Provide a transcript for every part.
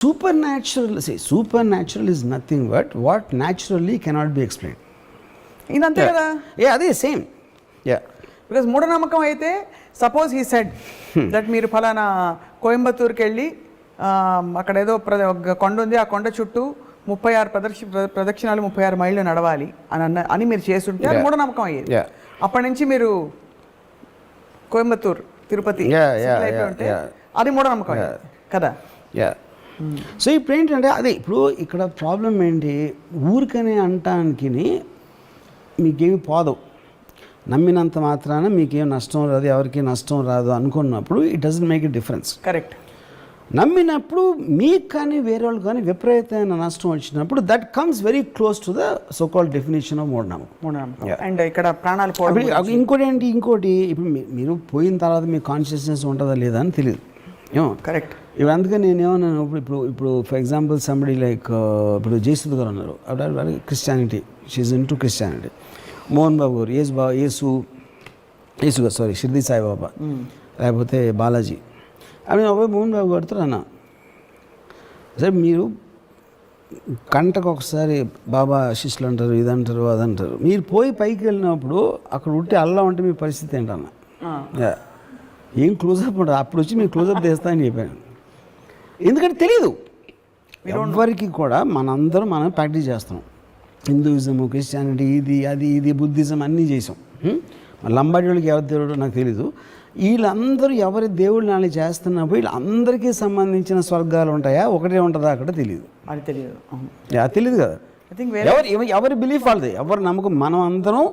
Supernatural is nothing but what naturally cannot be explained. ఇదంతే కదా. అదే same. Because మూఢనమ్మకం అయితే సపోజ్ హీ సెడ్ దట్ మీరు ఫలానా కోయంబత్తూరుకి వెళ్ళి అక్కడ ఏదో కొండ ఉంది, ఆ కొండ చుట్టూ 36 ప్రదక్షిణాలు 36 మైళ్ళు నడవాలి అని మీరు చేస్తుంటే అది మూఢనమ్మకం అయ్యేది. అప్పటి నుంచి మీరు కోయంబత్తూరు తిరుపతి ఉంటే అది మూఢనమ్మకం కదా. సో ఇప్పుడు ఏంటంటే అదే ఇప్పుడు ఇక్కడ ప్రాబ్లం ఏంటి, ఊరికనే అంటానికి మీకేమి పోదు, నమ్మినంత మాత్రాన మీకేం నష్టం రాదు, ఎవరికి నష్టం రాదు అనుకున్నప్పుడు it doesn't make a difference. Correct. నమ్మినప్పుడు మీకు కానీ వేరే వాళ్ళు కానీ విపరీతమైన నష్టం వచ్చినప్పుడు that comes very close to the so called definition of మూఢనమ్మకం. అండ్ ఇక్కడ ప్రాణాలు ఇంకోటి ఇప్పుడు మీరు పోయిన తర్వాత మీ కాన్షియస్నెస్ ఉంటుందా లేదా అని తెలియదు. కరెక్ట్. ఇప్పుడు అందుకని నేను ఏమన్నాను, ఇప్పుడు ఫర్ ఎగ్జాంపుల్ సంబడి లైక్ ఇప్పుడు జయసుధ గారు ఉన్నారు, అప్పుడు Christianity, she's into Christianity. Mohan Babu garu Yesu గారు సారీ షిర్దీ సాయిబాబా, లేకపోతే బాలాజీ. అవి మోహన్ బాబు గారితో అన్నా, సరే మీరు గంటకు ఒకసారి బాబా శిష్యులు అంటారు, ఇదంటారు అదంటారు, మీరు పోయి పైకి వెళ్ళినప్పుడు అక్కడ ఉంటే అల్లా ఉంటే మీ పరిస్థితి ఏంటన్నా, ఏం క్లోజప్ ఉంటుంది, అప్పుడు వచ్చి మీరు క్లోజప్ చేస్తా అని చెప్పాను. ఎందుకంటే తెలీదు ఎవరికి కూడా, మనం ప్రాక్టీస్ చేస్తున్నాం. హిందూయిజము, క్రిస్టియానిటీ, ఇది బుద్ధిజం అన్నీ చేసాం. లంబాడి వాళ్ళకి ఎవరి దేవుడు నాకు తెలీదు. వీళ్ళందరూ ఎవరి దేవుళ్ళు అని చేస్తున్నప్పుడు వీళ్ళందరికీ సంబంధించిన స్వర్గాలు ఉంటాయా, ఒకటే ఉంటుందా అక్కడ తెలియదు. అది తెలియదు. తెలియదు కదా. ఎవరి బిలీఫ్ వాళ్ళది, ఎవరి నమ్మకం. మనం అందరం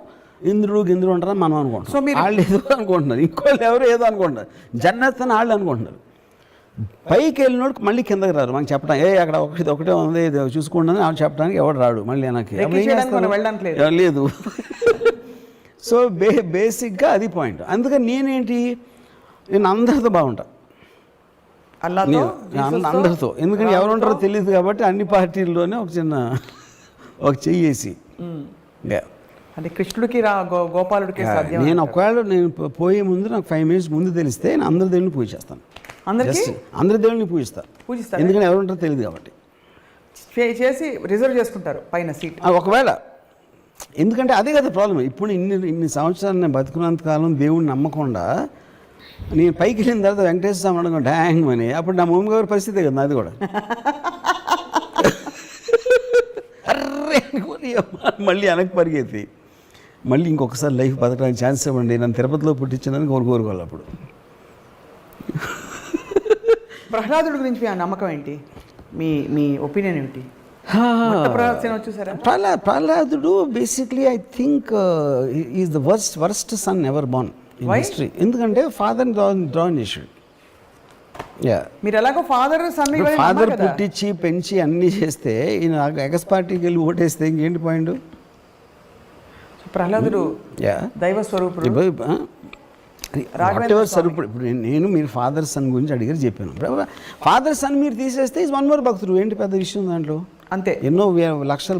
ఇంద్రుడు గింద్రుడు ఉంటారని మనం అనుకుంటాం. సో మీరు వాళ్ళు ఏదో అనుకుంటున్నారు, ఇంకోళ్ళు ఎవరు ఏదో అనుకుంటున్నారు, జన్నత్ అని వాళ్ళు అనుకుంటున్నారు. పైకి వెళ్ళినోడు మళ్ళీ కిందకి రారు మనకి చెప్పడానికి, అక్కడ ఒకటే ఉంది చూసుకుంటుంది వాళ్ళు చెప్పడానికి ఎవడు రాడు మళ్ళీ నాకు లేదు. సో బేసిక్గా అది పాయింట్. అందుకని నేను అందరితో బాగుంటా, అందరితో. ఎందుకంటే ఎవరు ఉంటారో తెలియదు కాబట్టి అన్ని పార్టీల్లోనే ఒక చెయ్యేసి అంటే కృష్ణుడికి గోపాలుడికి నేను ఒకవేళ నేను పోయే ముందు నాకు 5 minutes ముందు తెలిస్తే నేను అందరి దేవుడిని పూజ చేస్తాను. అందరి దేవుడిని పూజిస్తారు, ఎందుకంటే ఎవరు ఉంటారో తెలియదు కాబట్టి. చేసి రిజర్వ్ చేసుకుంటారు పైన సీట్ ఒకవేళ. ఎందుకంటే అదే కదా ప్రాబ్లం. ఇప్పుడు ఇన్ని సంవత్సరాలు నేను బతుకున్నంత కాలం దేవుడిని నమ్మకుండా నేను పైకి వెళ్ళిన తర్వాత వెంకటేశ్వర స్వామి అడగ డ్యాంగ్ అని, అప్పుడు నా మమ్మీ గారి పరిస్థితే కదా అది కూడా. మళ్ళీ వెనక్కి పరిగెత్తి మళ్ళీ ఇంకొకసారి లైఫ్ బతకడానికి ఛాన్స్ ఇవ్వండి, నన్ను తిరుపతిలో పుట్టించడానికి కోరుకోవాలి. అప్పుడు ప్రహ్లాదుడి గురించి మీ నమ్మకం ఏంటి, మీ ఒపీనియన్ ఏంటి? ప్రహ్లాదుడు basically I think is the worst son ever born in history. ఎందుకంటే ఫాదర్ డ్రాన్ చేసాడు. మీరు ఎలాగో ఫాదర్ పుట్టించి పెంచి అన్నీ చేస్తే ఈయన ఎగస్ పార్టీకి వెళ్ళి ఓటేస్తే ఇంకేంటి పాయింట్? ప్రహ్లాదుడు దైవ స్వరూపుడు, స్వరూపుడు. ఇప్పుడు నేను మీరు ఫాదర్ సన్ గురించి అడిగారు చెప్పాను. ఫాదర్ సన్ మీరు తీసేస్తే ఈజ్ వన్ మోర్ భక్తుడు. ఏంటి పెద్ద విషయం దాంట్లో? అంతే. ఎన్నో లక్షల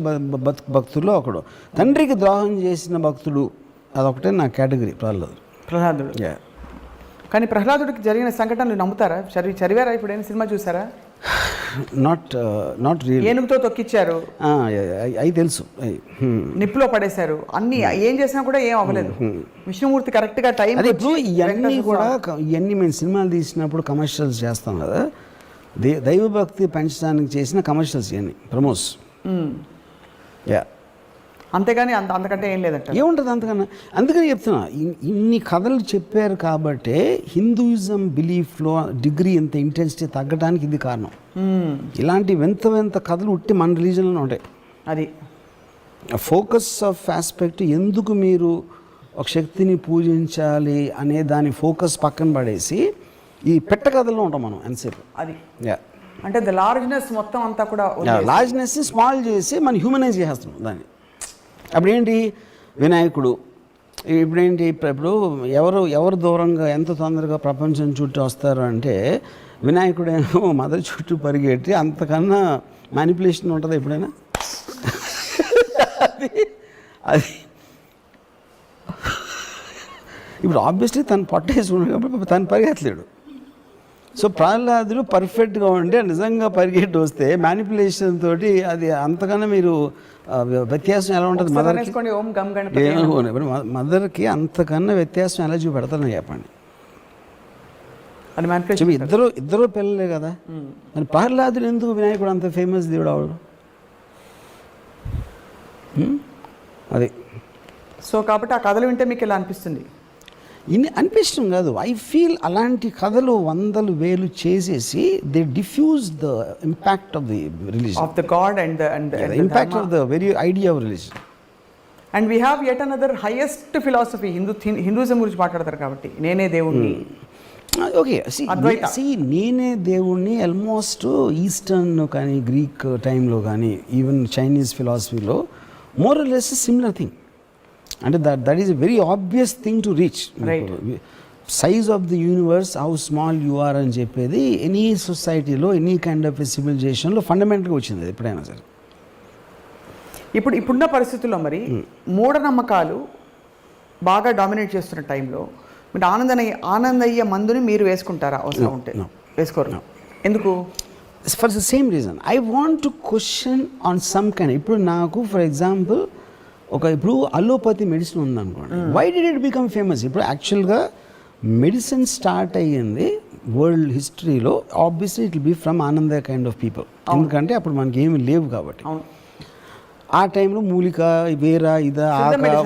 భక్తుల్లో ఒకడు. తండ్రికి ద్రోహం చేసిన భక్తుడు అదొకటే నా కేటగిరీ ప్రహ్లాదుడు. కానీ ప్రహ్లాదుడికి జరిగిన సంఘటనలు నమ్ముతారా? చదివారా? ఇప్పుడు ఏమైనా సినిమా చూసారా? Not real. ఏనుగుతో తొక్కిచ్చారు, అవి తెలుసు. నిప్పులో పడేశారు, అన్ని ఏం చేసినా కూడా ఏం అవ్వలేదు. విష్ణుమూర్తి కరెక్ట్గా టైం. ఇవన్నీ మేము సినిమాలు తీసినప్పుడు కమర్షియల్స్ చేస్తాం కదా, దైవభక్తి పెంచడానికి చేసిన కమర్షియల్స్ ఇవన్నీ ప్రమోస్. అంతేగాని అంతకంటే ఏం లేదంట. ఏముంటుంది అంతకన్నా? అందుకని చెప్తున్నా, ఇన్ని కథలు చెప్పారు కాబట్టే హిందూయిజం బిలీఫ్లో డిగ్రీ ఇంత ఇంటెన్సిటీ తగ్గడానికి ఇది కారణం. ఇలాంటి వింత కథలు ఉట్టి మన రిలీజన్లోనే ఉంటాయి. అది ఫోకస్ ఆఫ్ ఆస్పెక్ట్. ఎందుకు మీరు ఒక శక్తిని పూజించాలి అనే దాని ఫోకస్ పక్కన పడేసి ఈ పెట్ట కథల్లో ఉంటాం మనం ఎంతసేపు. అది అంటే ద లార్జ్నెస్ మొత్తం అంతా కూడా లార్జ్నెస్ స్మాల్ చేసి మనం హ్యూమనైజ్ చేస్తున్నాం దాన్ని. అప్పుడేంటి వినాయకుడు, ఇప్పుడేంటి ఇప్పుడు ఎవరు దూరంగా ఎంత తొందరగా ప్రపంచం చుట్టూ వస్తారు అంటే వినాయకుడేమో మదర్ చుట్టూ పరిగెట్టి అంతకన్నా మ్యానిపులేషన్ ఉంటుంది ఎప్పుడైనా. అది ఇప్పుడు ఆబ్వియస్లీ తను పట్టేసి ఉన్నాడు కాబట్టి తను పరిగెత్తలేడు. సో ప్రహ్లాదుడు పర్ఫెక్ట్గా ఉంటే నిజంగా పరిగెట్టి వస్తే మ్యానిపులేషన్ తోటి అది అంతకన్నా మీరు వ్యత్యాసం ఎలా ఉంటుంది మదర్కి వేసుకోండి ఓం గం గణపతి ఏమనుకోండి మదర్కి అంతకన్నా వ్యత్యాసం ఎలా చూపెడతాను చెప్పండి. అని మ్యానిపులేషన్ ఇద్దరు పిల్లలే కదా. మరి ప్రహ్లాదుడు ఎందుకు వినాయకుడు అంత ఫేమస్ దేవుడు అవడు? అది. సో కాబట్టి ఆ కథలు వింటే మీకు ఇలా అనిపిస్తుంది? ఇన్ని అనిపించడం కాదు, ఐ ఫీల్ అలాంటి కథలు 100,000 చేసేసి they diffuse the impact of the religion, of the god and impact of the very idea of religion. And we have yet another highest philosophy Hinduism గురించి మాట్లాడతారు కాబట్టి నేనే దేవుణ్ణి. ఓకే, నేనే దేవుణ్ణి ఆల్మోస్ట్ ఈస్టర్న్ కానీ గ్రీక్ టైంలో కానీ ఈవెన్ చైనీస్ ఫిలాసఫీలో more or less similar thing. అంటే that is a very obvious thing to reach. Size of the universe, how small you are అని చెప్పేది ఎనీ సొసైటీలో ఎనీ కైండ్ ఆఫ్ సివిలైజేషన్లో ఫండమెంటల్గా వచ్చింది ఎప్పుడైనా సరే. ఇప్పుడున్న పరిస్థితుల్లో మరి మూఢనమ్మకాలు బాగా డామినేట్ చేస్తున్న టైంలో మీరు ఆనందయ్య మందుని మీరు వేసుకుంటారా? అవసరం ఉంటే వేసుకోరు. ఎందుకు? For the same reason, I want to question on some kind. ఇప్పుడు నాకు ఫర్ ఎగ్జాంపుల్ ఇప్పుడు అలోపతి మెడిసిన్ ఉందనుకోండి, why did it become famous? ఇప్పుడు యాక్చువల్గా మెడిసిన్ స్టార్ట్ అయ్యింది వరల్డ్ హిస్టరీలో obviously it will be from Anandaiah kind of people. ఎందుకంటే అప్పుడు మనకి ఏమి లేవు కాబట్టి. ఆ టైంలో మూలిక, వేర, ఇదా,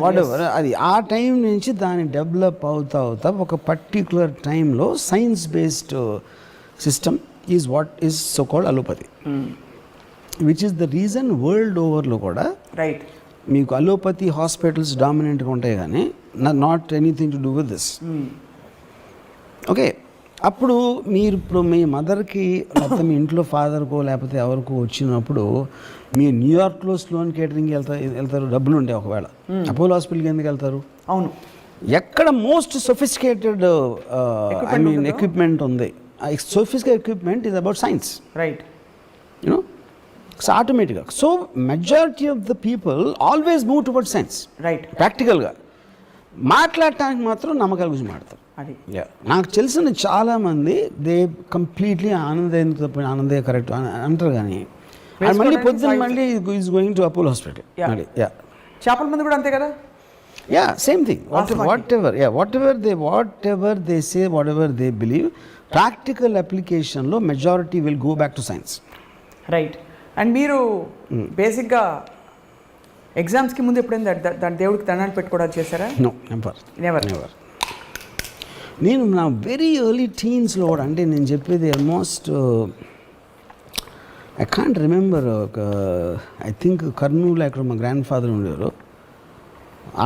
వాటెవర్, అది ఆ టైం నుంచి దాన్ని డెవలప్ అవుతా ఒక పర్టికులర్ టైంలో science based system is what is so called allopathy, which is the reason world ఓవర్లో కూడా రైట్ మీకు అలోపతి హాస్పిటల్స్ డామినెంట్గా ఉంటాయి కానీ not anything to do with this. Okay, అప్పుడు మీరు ఇప్పుడు మీ మదర్కి లేకపోతే మీ ఇంట్లో ఫాదర్కో లేకపోతే ఎవరికో వచ్చినప్పుడు మీరు న్యూయార్క్లో స్లోన్ కేటరింగ్కి వెళ్తారు, డబ్బులు ఉంటాయి. ఒకవేళ అపోలో హాస్పిటల్కి ఎందుకు వెళ్తారు? అవును, ఎక్కడ most sophisticated I mean equipment ఉంది. Sophisticated equipment is about science, right? You, know ఆటోమేటిక్గా so majority of the people always move toward science, right? ప్రాక్టికల్గా మాట్లాడటానికి మాత్రం నమ్మకాల గురించి మాట్లాడతారు. అది నాకు తెలిసిన చాలామంది దే కంప్లీట్లీ ఆనందయ్య కరెక్ట్ అంటారు, కానీ మళ్ళీ పొద్దున్న మళ్ళీ is going to Apollo hospital. చేపల మంది కూడా అంతే కదా. Yeah, same thing. Whatever they say, whatever they believe, practical అప్లికేషన్లో majority will go back to science, right? And మీరు బేసిక్గా ఎగ్జామ్స్కి ముందు ఎప్పుడైనా దాని దేవుడికి దండాలు పెట్టుకోవడానికి చేశారా? No, never. నేను నా వెరీ ఎర్లీ టీన్స్లో కూడా, అంటే నేను చెప్పేది almost I can't remember, I think Kurnool అక్కడ మా గ్రాండ్ ఫాదర్ ఉండేవారు.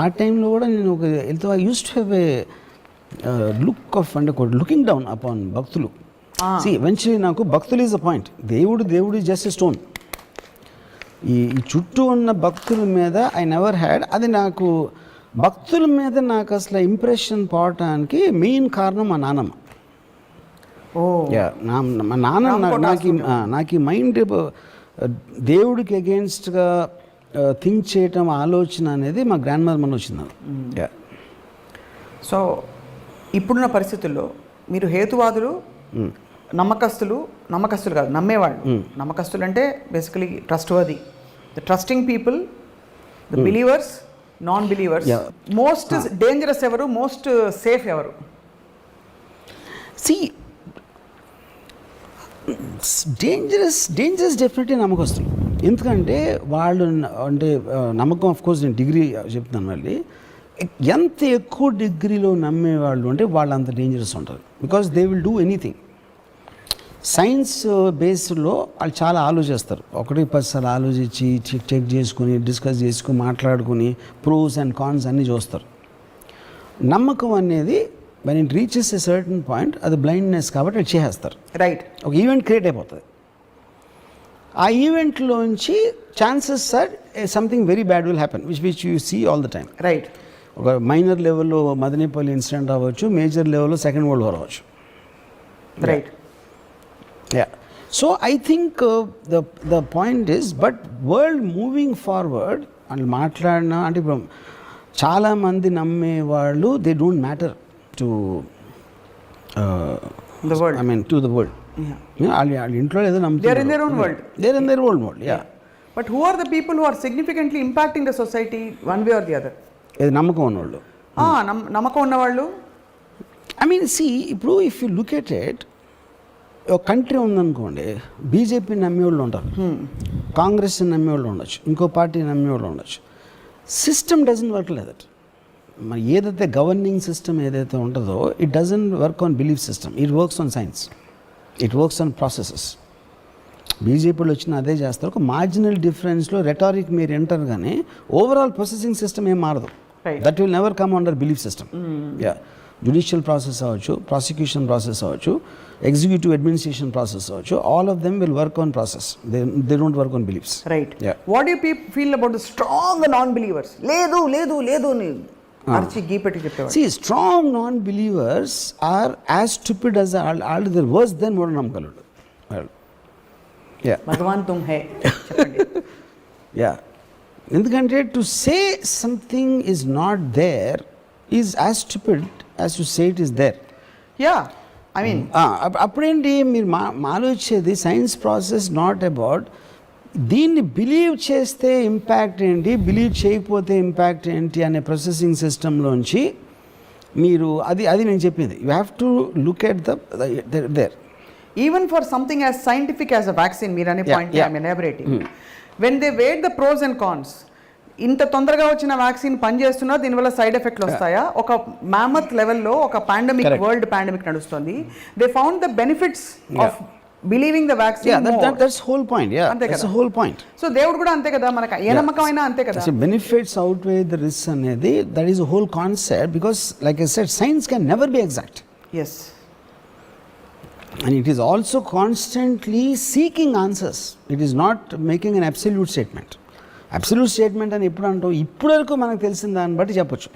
ఆ టైంలో కూడా నేను I use to have a look of, అంటే లుకింగ్ డౌన్ అపాన్ భక్తులు. ఈవెన్చువలీ నాకు భక్తులు ఈజ్ అ పాయింట్, దేవుడు ఈజ్ జస్ట్ ఎ స్టోన్. ఈ చుట్టూ ఉన్న భక్తుల మీద ఐ నెవర్ హ్యాడ్, అది నాకు భక్తుల మీద నాకు అసలు ఇంప్రెషన్ పోవటానికి మెయిన్ కారణం మా నాన్నమ్మ. మా నాన్న నాకు ఈ మైండ్ దేవుడికి అగేన్స్ట్గా థింక్ చేయటం, ఆలోచన అనేది మా గ్రాండ్ మదర్ మన వచ్చింది. సో ఇప్పుడున్న పరిస్థితుల్లో మీరు హేతువాదులు, నమ్మకస్తులు కాదు, నమ్మేవాళ్ళు. నమ్మకస్తులు అంటే basically trustworthy, the trusting people, the believers, non believers. Most dangerous ఎవరు, మోస్ట్ సేఫ్ ఎవరు? సి డేంజరస్ డెఫినెట్లీ నమ్మకస్తులు. ఎందుకంటే వాళ్ళు అంటే నమ్మకం, ఆఫ్ కోర్స్ నేను డిగ్రీ చెప్తున్నాను మళ్ళీ, ఎంత ఎక్కువ డిగ్రీలో నమ్మేవాళ్ళు అంటే వాళ్ళు అంత డేంజరస్ ఉంటారు. Because they will do anything. Science బేస్డ్లో వాళ్ళు చాలా ఆలోచిస్తారు, 1-10 సార్లు ఆలోచించి చెక్ చేసుకుని డిస్కస్ చేసుకుని మాట్లాడుకుని ప్రోస్ అండ్ కాన్స్ అన్నీ చూస్తారు. నమ్మకం అనేది when it reaches a certain point, అది బ్లైండ్నెస్ కాబట్టి అది చేసేస్తారు, రైట్? ఒక ఈవెంట్ క్రియేట్ అయిపోతుంది. ఆ ఈవెంట్లోంచి chances are something very bad will happen, which you see all the time, right? ఒక మైనర్ లెవెల్లో మదనపల్లి ఇన్సిడెంట్ అవ్వచ్చు, మేజర్ లెవెల్లో సెకండ్ వరల్డ్ వార్ అవ్వచ్చు, right? Yeah. So I think the point is, but world moving forward వాళ్ళు మాట్లాడినా అంటే ఇప్పుడు చాలామంది నమ్మేవాళ్ళు they don't matter to The world. I mean, to the world. Yeah. వాళ్ళ ఇంట్లో ఏదో నమ్ముతారు. They are in their own world. They are in their own world, yeah. But who are the people who are significantly impacting the society one way or the other? ఇది నమ్మకం ఉన్నవాళ్ళు. నమ్మకం ఉన్నవాళ్ళు. I mean C ఇప్పుడు if you look at it, ఒక country ఉందనుకోండి, BJP నమ్మేవాళ్ళు ఉంటారు, కాంగ్రెస్ నమ్మేవాళ్ళు ఉండొచ్చు, ఇంకో పార్టీ నమ్మేవాళ్ళు ఉండొచ్చు. System doesn't work like that. మరి ఏదైతే గవర్నింగ్ సిస్టమ్ ఏదైతే ఉంటుందో, it doesn't work on belief system, it works on science, it works on processes. బీజేపీలో వచ్చిన అదే చేస్తారు. ఒక మార్జినల్ డిఫరెన్స్లో రెటారిక్ మీరు ఎంటర్, కానీ ఓవరాల్ ప్రాసెసింగ్ సిస్టమ్ ఏం మారదు. That will never come under belief system. Yeah, judicial process అవ్వచ్చు, ప్రాసిక్యూషన్ ప్రాసెస్ అవ్వచ్చు, ఎగ్జిక్యూటివ్ అడ్మినిస్ట్రేషన్ ప్రాసెస్ అవ్వచ్చు, all of them will work on process. They don't work on beliefs. Right. What you feel about the strong non believers? లేదు లేదు లేదు అని అర్చి గీపెట్టి చెప్పేవారు. See, strong non-believers are as stupid as all the worse than మూఢనమ్మకాలుడు. Yeah. Bhagavan Tum high చెప్పండి. Yeah. ఎందుకంటే to say something is not there is as stupid as to say it is there. Yeah, I mean అప్పుడేంటి మీరు ఆలోచించేది science process not about దీన్ని believe చేస్తే impact ఏంటి, believe చేయకపోతే impact ఏంటి అనే ప్రాసెసింగ్ సిస్టంలోంచి మీరు అది నేను చెప్పింది. You have to look at there. Even for something as scientific as a vaccine, మీరు అనే పాయింట్ I'm elaborating. When they weigh the pros and cons, ఇంత తొందరగా వచ్చిన వ్యాక్సిన్ పనిచేస్తున్నా దీనివల్ల సైడ్ ఎఫెక్ట్లు వస్తాయా? ఒక మ్యామత్ లెవెల్లో ఒక పాండమిక్, వరల్డ్ పాండమిక్ నడుస్తుంది. They found the benefits of believing the vaccine. That's whole point. Yeah, that's whole point. So దేవుడు కూడా అంతే కదా, మనకు ఏ నమ్మకం అయినా అంతే కదా. బెనిఫిట్స్ అవుట్వే ద రిస్క్ అనేది, that is whole concept. Because like I said, science can never be exact. Yes. And it is also constantly seeking answers. It is not making an absolute statement. Absolute statement అని ఎప్పుడు అంటాం, ఇప్పటి వరకు మనకు తెలిసిన దాన్ని బట్టి చెప్పొచ్చు.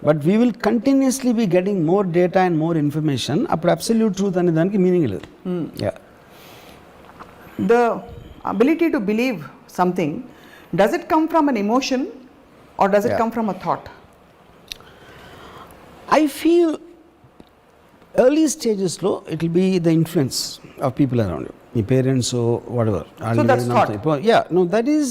But we will continuously be getting more data and more information. అప్పుడు అబ్సల్యూట్ ట్రూత్ అనే దానికి మీనింగ్ లేదు. The ability to believe something, does it come from an emotion or does it come from a thought? I feel early stages lo it will be the influence of people around you, your parents or whatever. So that's thought. Yeah, no, that is